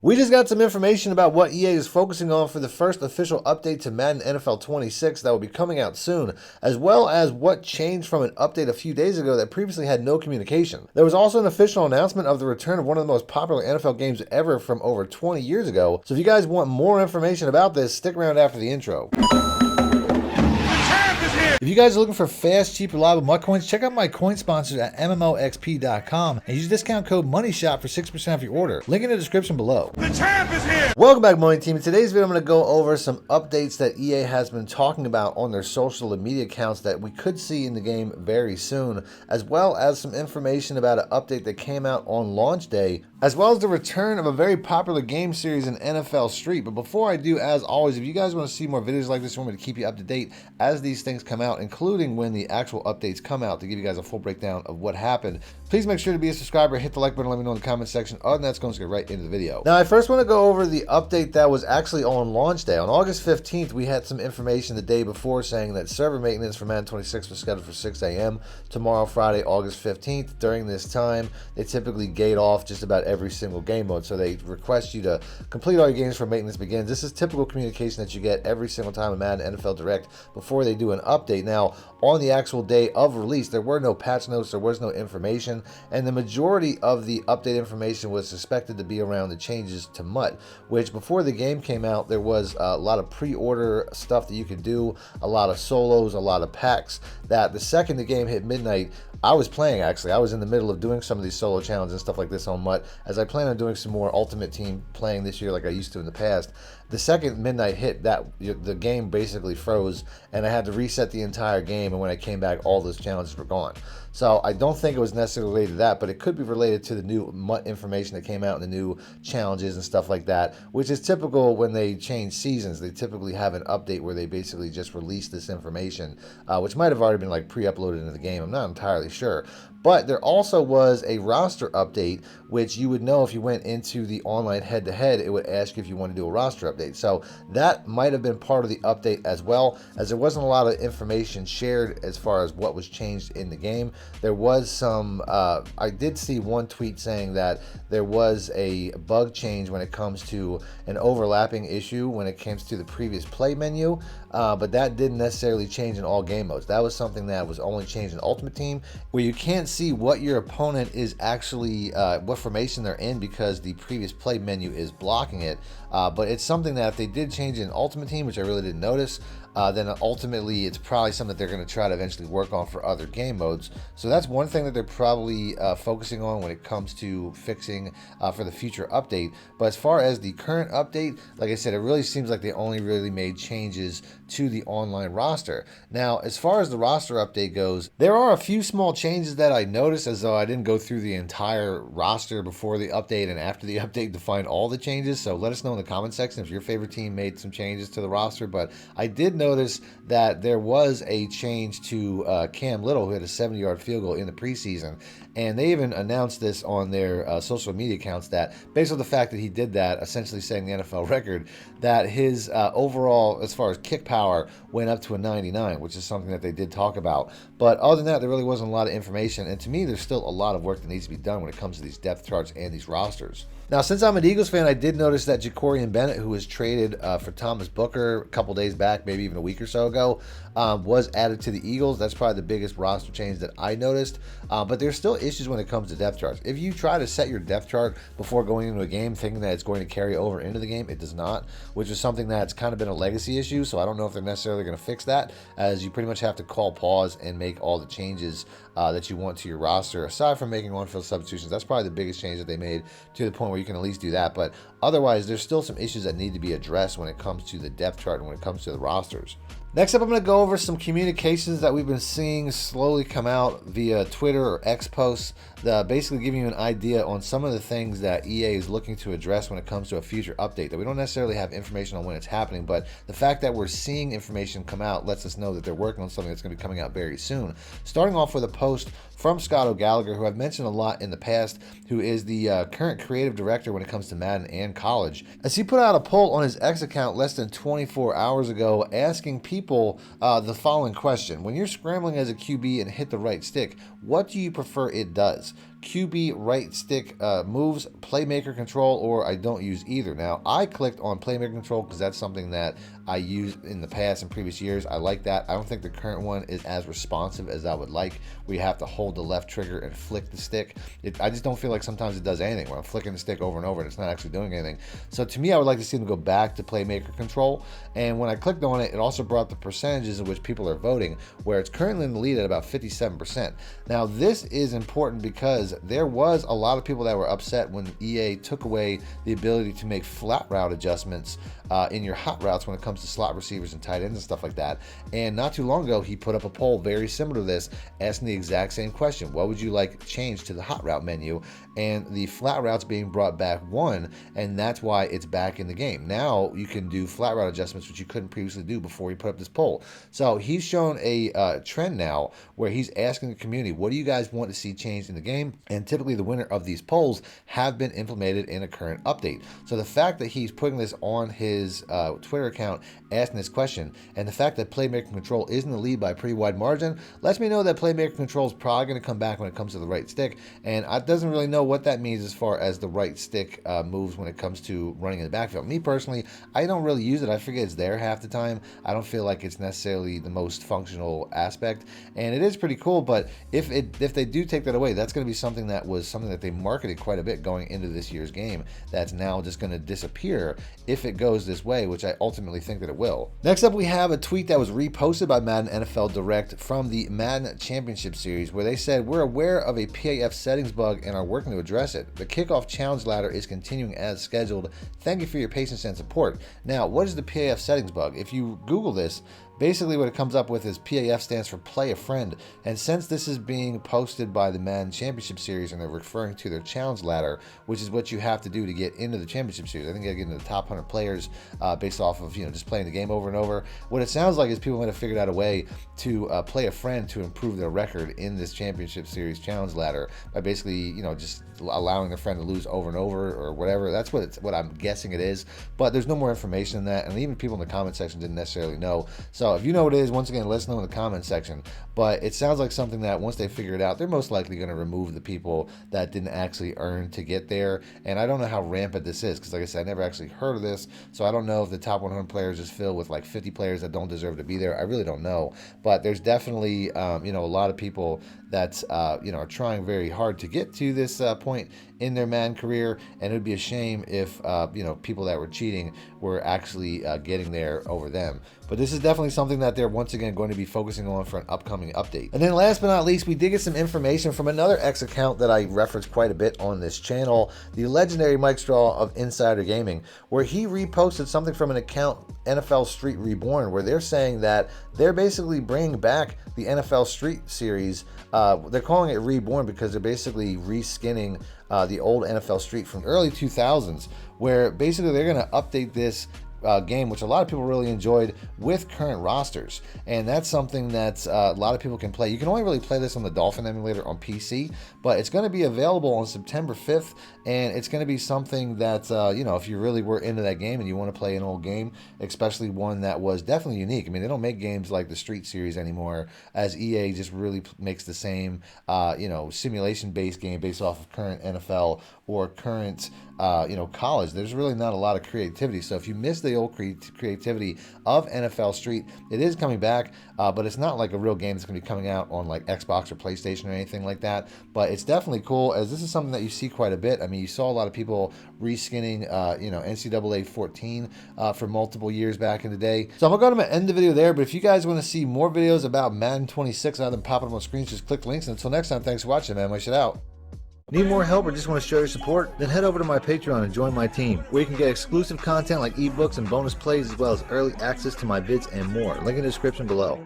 We just got some information about what EA is focusing on for the first official update to Madden NFL 26 that will be coming out soon, as well as what changed from an update a few days ago that previously had no communication. There was also an official announcement of the return of one of the most popular NFL games ever from over 20 years ago, so if you guys want more information about this, stick around after the intro. If you guys are looking for fast, cheap, reliable MUT coins, check out my coin sponsors at MMOXP.com and use discount code MONEYSHOT for 6% off your order. Link in the description below. The champ is here! Welcome back, Money Team. In today's video, I'm going to go over some updates that EA has been talking about on their social and media accounts that we could see in the game very soon, as well as some information about an update that came out on launch day, as well as the return of a very popular game series in NFL Street. But before I do, as always, if you guys want to see more videos like this, you want me to keep you up to date as these things come out, including when the actual updates come out, to give you guys a full breakdown of what happened, please make sure to be a subscriber, hit the like button, let me know in the comment section. Other than that, let's get right into the video. Now, I first want to go over the update that was actually on launch day. On August 15th, we had some information the day before saying that server maintenance for Madden 26 was scheduled for 6 a.m. tomorrow, Friday, August 15th. During this time, they typically gate off just about every single game mode, so they request you to complete all your games before maintenance begins. This is typical communication that you get every single time in Madden NFL Direct before they do an update. Now, on the actual day of release, there were no patch notes, there was no information, and the majority of the update information was suspected to be around the changes to MUT, which before the game came out, there was a lot of pre-order stuff that you could do, a lot of solos, a lot of packs, that the second the game hit midnight, I was playing actually. I was in the middle of doing some of these solo challenges and stuff like this on MUT, as I plan on doing some more Ultimate Team playing this year like I used to in the past. The second midnight hit, the game basically froze, and I had to reset the entire game, and when I came back, all those challenges were gone. So I don't think it was necessarily related to that, but it could be related to the new MUT information that came out and the new challenges and stuff like that, which is typical when they change seasons. They typically have an update where they basically just release this information, which might have already been like pre-uploaded into the game. I'm not entirely sure. But there also was a roster update, which you would know if you went into the online head-to-head, it would ask you if you want to do a roster update. So that might have been part of the update as well, as there wasn't a lot of information shared as far as what was changed in the game. There was some, I did see one tweet saying that there was a bug change when it comes to an overlapping issue when it comes to the previous play menu, but that didn't necessarily change in all game modes. That was something that was only changed in Ultimate Team, where you can't see what your opponent is actually, what formation they're in, because the previous play menu is blocking it. But it's something that if they did change in Ultimate Team, which I really didn't notice, then ultimately it's probably something that they're going to try to eventually work on for other game modes. So that's one thing that they're probably focusing on when it comes to fixing for the future update. But as far as the current update, like I said, it really seems like they only really made changes to the online roster. Now, as far as the roster update goes, there are a few small changes that I noticed, as though I didn't go through the entire roster before the update and after the update to find all the changes. So let us know in the comment section if your favorite team made some changes to the roster. But I did notice that there was a change to Cam Little, who had a 70-yard field goal in the preseason, and they even announced this on their social media accounts, that based on the fact that he did that, essentially setting the NFL record, that his overall, as far as kick power, went up to a 99, which is something that they did talk about. But other than that, there really wasn't a lot of information, and to me, there's still a lot of work that needs to be done when it comes to these depth charts and these rosters. Now, since I'm an Eagles fan, I did notice that Jacorian Bennett, who was traded for Thomas Booker a couple days back, maybe even a week or so ago, was added to the Eagles. That's probably the biggest roster change that I noticed. But there's still issues when it comes to depth charts. If you try to set your depth chart before going into a game thinking that it's going to carry over into the game, it does not, which is something that's kind of been a legacy issue. So I don't know if they're necessarily going to fix that, as you pretty much have to call pause and make all the changes that you want to your roster, aside from making on-field substitutions. That's probably the biggest change that they made, to the point where you can at least do that. But otherwise, there's still some issues that need to be addressed when it comes to the depth chart and when it comes to the rosters. Next up, I'm going to go over some communications that we've been seeing slowly come out via Twitter or X posts, basically giving you an idea on some of the things that EA is looking to address when it comes to a future update, that we don't necessarily have information on when it's happening, but the fact that we're seeing information come out lets us know that they're working on something that's going to be coming out very soon. Starting off with a post from Scott O'Gallagher, who I've mentioned a lot in the past, who is the current creative director when it comes to Madden and college, as he put out a poll on his X account less than 24 hours ago asking people the following question: when you're scrambling as a QB and hit the right stick, what do you prefer it does? QB right stick moves, playmaker control, or I don't use either. Now, I clicked on playmaker control because that's something that I used in the past and previous years. I like that. I don't think the current one is as responsive as I would like, where you have to hold the left trigger and flick the stick. I just don't feel like sometimes it does anything when I'm flicking the stick over and over and it's not actually doing anything. So to me, I would like to see them go back to playmaker control. And when I clicked on it, it also brought the percentages in which people are voting, where it's currently in the lead at about 57%. Now, this is important because there was a lot of people that were upset when EA took away the ability to make flat route adjustments in your hot routes when it comes to slot receivers and tight ends and stuff like that. And not too long ago, he put up a poll very similar to this, asking the exact same question: what would you like changed to the hot route menu? And the flat routes being brought back won, and that's why it's back in the game. Now you can do flat route adjustments, which you couldn't previously do before he put up this poll. So he's shown a trend now where he's asking the community, what do you guys want to see changed in the game? And typically the winner of these polls have been implemented in a current update. So the fact that he's putting this on his Twitter account, asking this question, and the fact that playmaker control is in the lead by a pretty wide margin lets me know that playmaker control is probably going to come back when it comes to the right stick. And it doesn't really know what that means as far as the right stick moves when it comes to running in the backfield. Me personally, I don't really use it. I forget it's there half the time. I don't feel like it's necessarily the most functional aspect, and it is pretty cool. But if they do take that away, that's going to be something that they marketed quite a bit going into this year's game. That's now just going to disappear if it goes this way, which I ultimately think that it will. Next up, we have a tweet that was reposted by Madden NFL Direct from the Madden Championship Series, where they said, "We're aware of a PAF settings bug and are working to address it. The kickoff challenge ladder is continuing as scheduled. Thank you for your patience and support." Now, what is the PAF settings bug? If you Google this, basically what it comes up with is PAF stands for play a friend. And since this is being posted by the Madden Championship Series and they're referring to their challenge ladder, which is what you have to do to get into the Championship Series, I think you gotta get into the top 100 players based off of just playing the game over and over. What it sounds like is people might have figured out a way to play a friend to improve their record in this Championship Series challenge ladder by basically just allowing their friend to lose over and over or whatever. That's what I'm guessing it is, but there's no more information than that, and even people in the comment section didn't necessarily know. So if you know what it is, once again, let us know in the comment section. But it sounds like something that once they figure it out, they're most likely going to remove the people that didn't actually earn to get there. And I don't know how rampant this is, because like I said, I never actually heard of this, so I don't know if the top 100 players is filled with like 50 players that don't deserve to be there. I really don't know, but there's definitely a lot of people that are trying very hard to get to this point in their Madden career, and it would be a shame if people that were cheating were actually getting there over them. But this is definitely something that they're once again going to be focusing on for an upcoming update. And then last but not least, we did get some information from another X account that I referenced quite a bit on this channel, the legendary Mike Straw of Insider Gaming, where he reposted something from an account, NFL Street Reborn, where they're saying that they're basically bringing back the NFL Street series. They're calling it Reborn because they're basically reskinning the old NFL Street from the early 2000s, where basically they're going to update this game, which a lot of people really enjoyed, with current rosters. And that's something that a lot of people can play. You can only really play this on the Dolphin emulator on PC, but it's going to be available on September 5th, and it's going to be something that if you really were into that game and you want to play an old game, especially one that was definitely unique. I mean, they don't make games like the Street series anymore, as EA just really makes the same simulation-based game based off of current NFL or current college. There's really not a lot of creativity. So if you miss the old creativity of NFL Street, it is coming back, but it's not like a real game that's going to be coming out on like Xbox or PlayStation or anything like that. But it's definitely cool, as this is something that you see quite a bit. I mean, you saw a lot of people reskinning NCAA 14 for multiple years back in the day. So I'm going to end the video there, but if you guys want to see more videos about Madden 26 other than popping up on screens, just click links. Until next time, thanks for watching, man. My shit out. Need more help or just want to show your support? Then head over to my Patreon and join my team, where you can get exclusive content like ebooks and bonus plays, as well as early access to my vids and more. Link in the description below.